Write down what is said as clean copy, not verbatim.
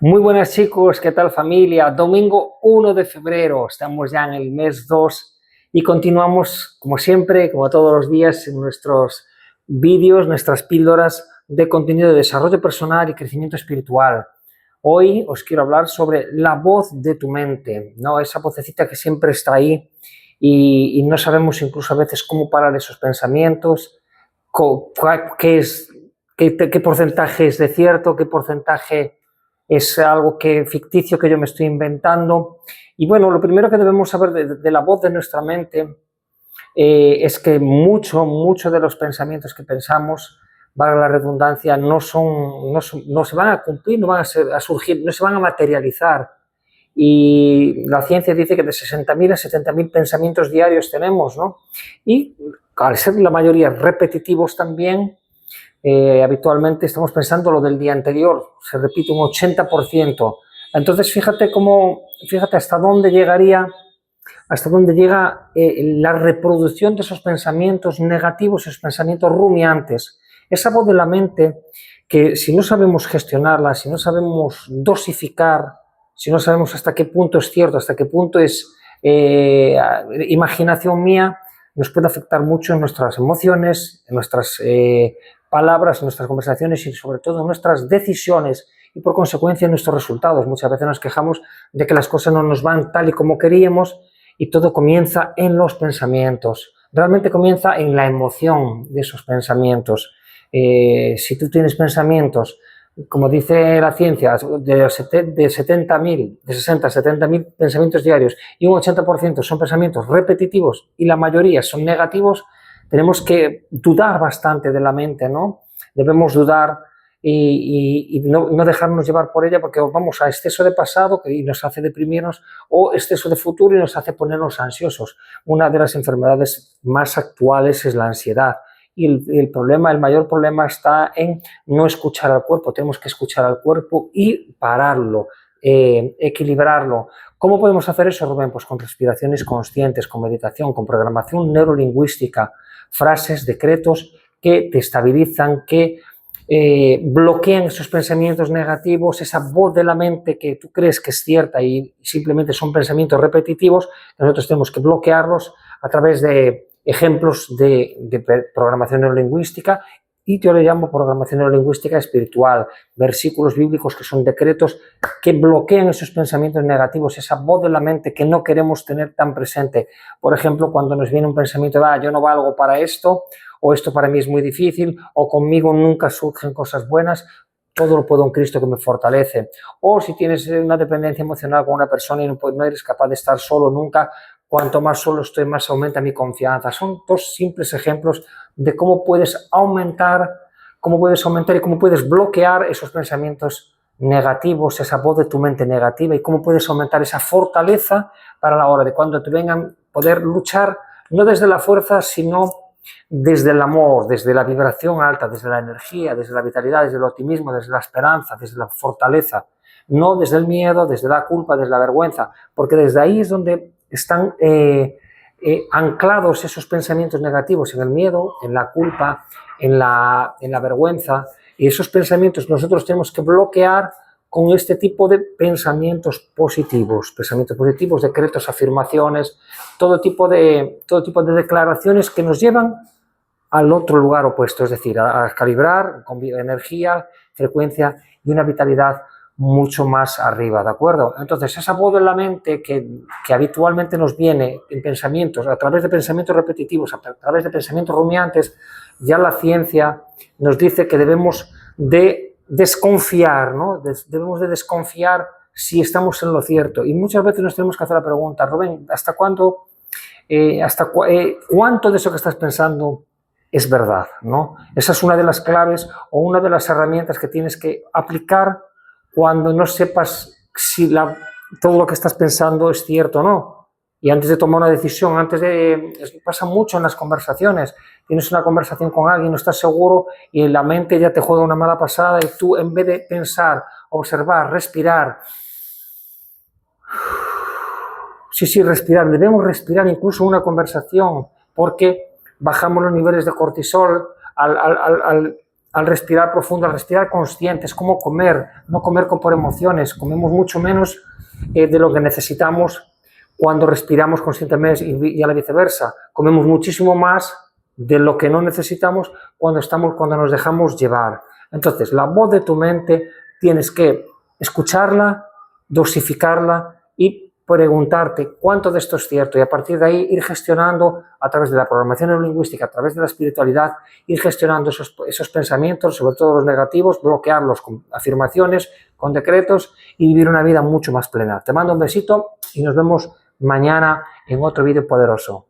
Muy buenas chicos, ¿qué tal familia? Domingo 1 de febrero, estamos ya en el mes 2 y continuamos como siempre, como todos los días, en nuestros vídeos, nuestras píldoras de contenido de desarrollo personal y crecimiento espiritual. Hoy os quiero hablar sobre la voz de tu mente, ¿no? Esa vocecita que siempre está ahí y no sabemos incluso a veces cómo parar esos pensamientos, qué es, qué porcentaje es de cierto, qué porcentaje es algo ficticio que yo me estoy inventando. Y bueno, lo primero que debemos saber de la voz de nuestra mente es que mucho de los pensamientos que pensamos, valga la redundancia, no se van a cumplir, no van a surgir, no se van a materializar. Y la ciencia dice que de 60.000 a 70.000 pensamientos diarios tenemos, ¿no? Y al ser la mayoría repetitivos también, habitualmente estamos pensando lo del día anterior, se repite un 80%. Entonces, fíjate hasta dónde llega la reproducción de esos pensamientos negativos, esos pensamientos rumiantes. Esa voz de la mente que si no sabemos gestionarla, si no sabemos dosificar, si no sabemos hasta qué punto es cierto, hasta qué punto es imaginación mía, nos puede afectar mucho en nuestras emociones, en nuestras palabras, en nuestras conversaciones y sobre todo en nuestras decisiones y por consecuencia en nuestros resultados. Muchas veces nos quejamos de que las cosas no nos van tal y como queríamos y todo comienza en los pensamientos. Realmente comienza en la emoción de esos pensamientos. Si tú tienes pensamientos, como dice la ciencia, de 60 a 70.000 pensamientos diarios y un 80% son pensamientos repetitivos y la mayoría son negativos, tenemos que dudar bastante de la mente, ¿no? Debemos dudar y no dejarnos llevar por ella porque vamos a exceso de pasado y nos hace deprimirnos o exceso de futuro y nos hace ponernos ansiosos. Una de las enfermedades más actuales es la ansiedad. Y el mayor problema está en no escuchar al cuerpo. Tenemos que escuchar al cuerpo y pararlo, equilibrarlo. ¿Cómo podemos hacer eso, Rubén? Pues con respiraciones conscientes, con meditación, con programación neurolingüística, frases, decretos que te estabilizan, que bloquean esos pensamientos negativos, esa voz de la mente que tú crees que es cierta y simplemente son pensamientos repetitivos. Nosotros tenemos que bloquearlos a través de ejemplos de programación neurolingüística, y yo le llamo programación neurolingüística espiritual, versículos bíblicos que son decretos que bloquean esos pensamientos negativos, esa voz de la mente que no queremos tener tan presente. Por ejemplo, cuando nos viene un pensamiento de yo no valgo para esto, o esto para mí es muy difícil, o conmigo nunca surgen cosas buenas, todo lo puedo en Cristo que me fortalece. O si tienes una dependencia emocional con una persona y no eres capaz de estar solo nunca, cuanto más solo estoy, más aumenta mi confianza. Son dos simples ejemplos de cómo puedes aumentar y cómo puedes bloquear esos pensamientos negativos, esa voz de tu mente negativa, y cómo puedes aumentar esa fortaleza para la hora de cuando te vengan poder luchar, no desde la fuerza, sino desde el amor, desde la vibración alta, desde la energía, desde la vitalidad, desde el optimismo, desde la esperanza, desde la fortaleza, no desde el miedo, desde la culpa, desde la vergüenza, porque desde ahí es donde están anclados esos pensamientos negativos, en el miedo, en la culpa, en la vergüenza, y esos pensamientos nosotros tenemos que bloquear con este tipo de pensamientos positivos, decretos, afirmaciones, todo tipo de declaraciones que nos llevan al otro lugar opuesto, es decir, a calibrar con energía, frecuencia y una vitalidad mucho más arriba, ¿de acuerdo? Entonces, esa voz de la mente que habitualmente nos viene en pensamientos, a través de pensamientos repetitivos, a través de pensamientos rumiantes, ya la ciencia nos dice que debemos de desconfiar, ¿no? Debemos de desconfiar si estamos en lo cierto. Y muchas veces nos tenemos que hacer la pregunta, Rubén, ¿hasta cuánto, cuánto de eso que estás pensando es verdad, ¿no? Esa es una de las claves o una de las herramientas que tienes que aplicar cuando no sepas si todo lo que estás pensando es cierto o no. Y antes de tomar una decisión, pasa mucho en las conversaciones, tienes una conversación con alguien, no estás seguro y la mente ya te juega una mala pasada y tú, en vez de pensar, observar, respirar, respirar, debemos respirar incluso una conversación, porque bajamos los niveles de cortisol al al respirar profundo, al respirar consciente. Es como comer, no comer por emociones. Comemos mucho menos de lo que necesitamos cuando respiramos conscientemente y a la viceversa. Comemos muchísimo más de lo que no necesitamos cuando nos dejamos llevar. Entonces, la voz de tu mente tienes que escucharla, dosificarla y preguntarte cuánto de esto es cierto, y a partir de ahí ir gestionando a través de la programación neurolingüística, a través de la espiritualidad, ir gestionando esos pensamientos, sobre todo los negativos, bloquearlos con afirmaciones, con decretos y vivir una vida mucho más plena. Te mando un besito y nos vemos mañana en otro vídeo poderoso.